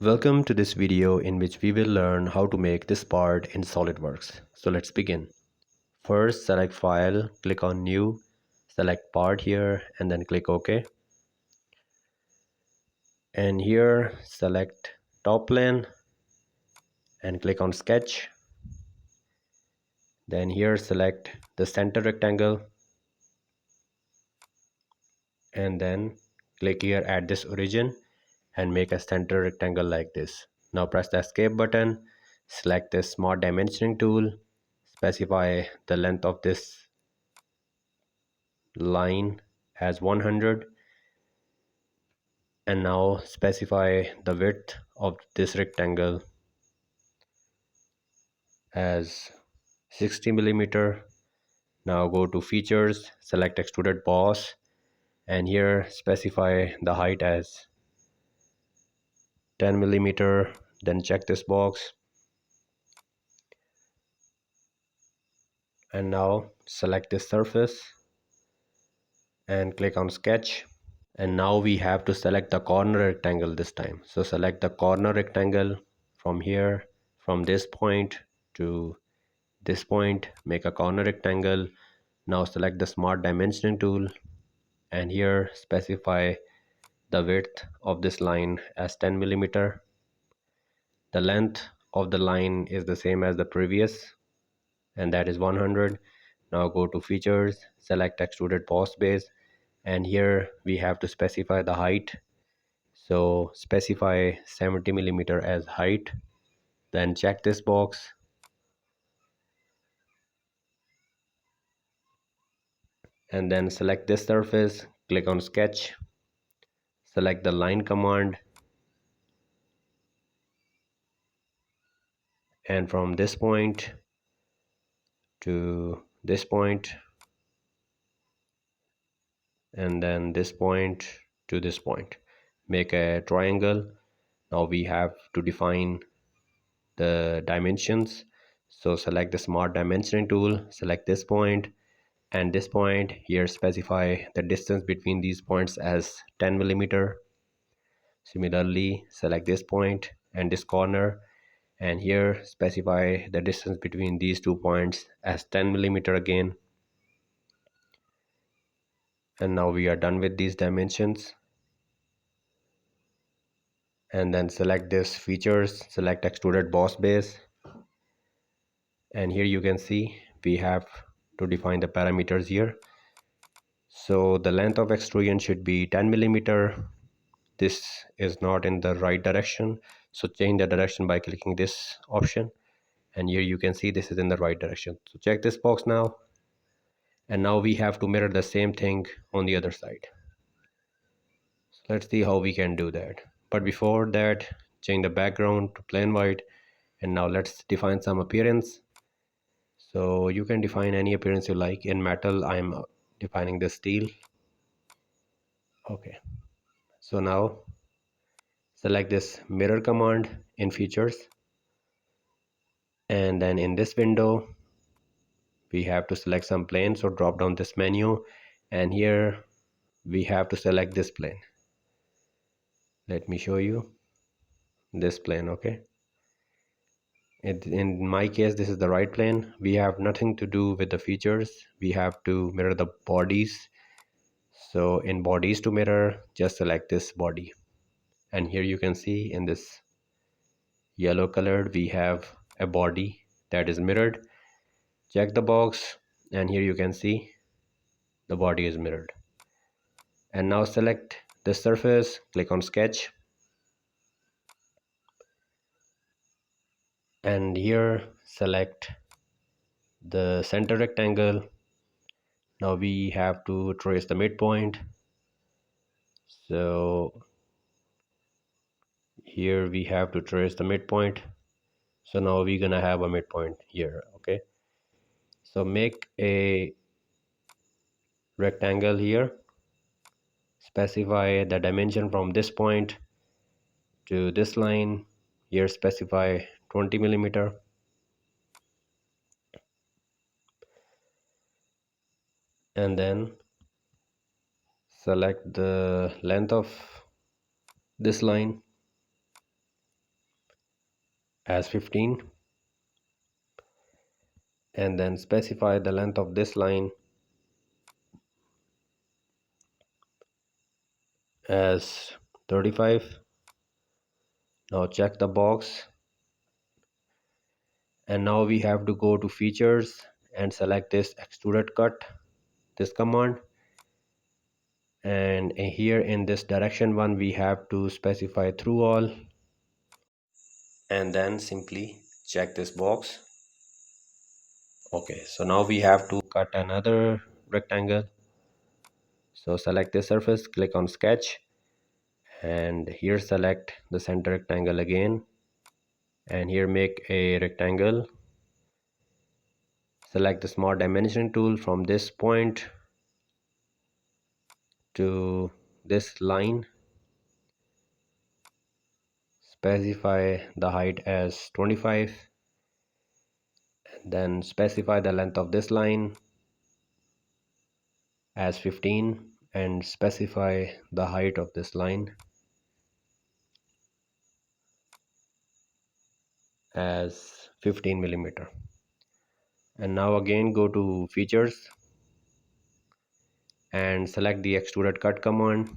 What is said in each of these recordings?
Welcome to this video in which we will learn how to make this part in Solidworks. So let's begin. First select File, click on New, select Part here and then click OK. And here select Top Plane and click on Sketch. Then here select the center rectangle and then click here at this origin and make a center rectangle like this. Now press the escape button, select the smart dimensioning tool, specify the length of this line as 100 and now specify the width of this rectangle as 60 millimeter. Now go to features, select extruded boss and here specify the height as 10 millimeter. Then check this box and now select this surface and click on sketch. And now we have to select the corner rectangle this time. So select the corner rectangle from here, from this point to this point, make a corner rectangle. Now select the smart dimensioning tool and here specify the width of this line as 10 millimeter. The length of the line is the same as the previous and that is 100. Now go to features, select extruded boss base and here we have to specify the height. So specify 70 millimeter as height. Then check this box and then select this surface, click on sketch, select the line command and from this point to this point and then this point to this point, make a triangle. Now we have to define the dimensions. So select the smart dimensioning tool, select this point and this point. Here specify the distance between these points as 10 millimeter. Similarly select this point and this corner and here specify the distance between these 2 points as 10 millimeter again. And now we are done with these dimensions. And then select this features, select extruded boss base and here you can see we have to define the parameters here. So the length of extrusion should be 10 millimeter. This is not in the right direction, so change the direction by clicking this option and here you can see this is in the right direction. So check this box now and now we have to mirror the same thing on the other side. So let's see how we can do that. But before that, change the background to plain white and now let's define some appearance. So you can define any appearance you like. In metal I am defining the steel. Okay, so now select this mirror command in features and then in this window we have to select some plane. So drop down this menu and here we have to select this plane. Let me show you this plane. Okay, in my case this is the right plane. We have nothing to do with the features, we have to mirror the bodies. So in bodies to mirror, just select this body and here you can see in this yellow colored we have a body that is mirrored. Check the box and here you can see the body is mirrored. And now select the surface, click on sketch and here select the center rectangle. Now we have to trace the midpoint. So here we have to trace the midpoint. So now we're gonna have a midpoint here. Okay, so make a rectangle here, specify the dimension from this point to this line. Here specify 20 millimeter and then select the length of this line as 15, and then specify the length of this line as 35. Now check the box, and now we have to go to features and select this extruded cut, this command, and here in this direction one we have to specify through all, and then simply check this box. Okay, so now we have to cut another rectangle. So select this surface, click on sketch, and here select the center rectangle again, and here make a rectangle. Select the smart dimension tool from this point to this line, specify the height as 25, and then specify the length of this line as 15, and specify the height of this line as 15 millimeter. And now again go to features and select the extruded cut command,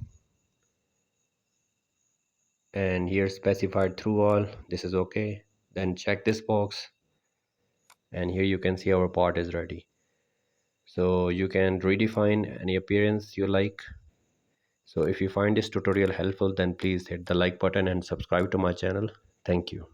and here specified through all, this is okay. Then check this box, and here you can see our part is ready. So you can redefine any appearance you like. So if you find this tutorial helpful, then please hit the like button and subscribe to my channel. Thank you.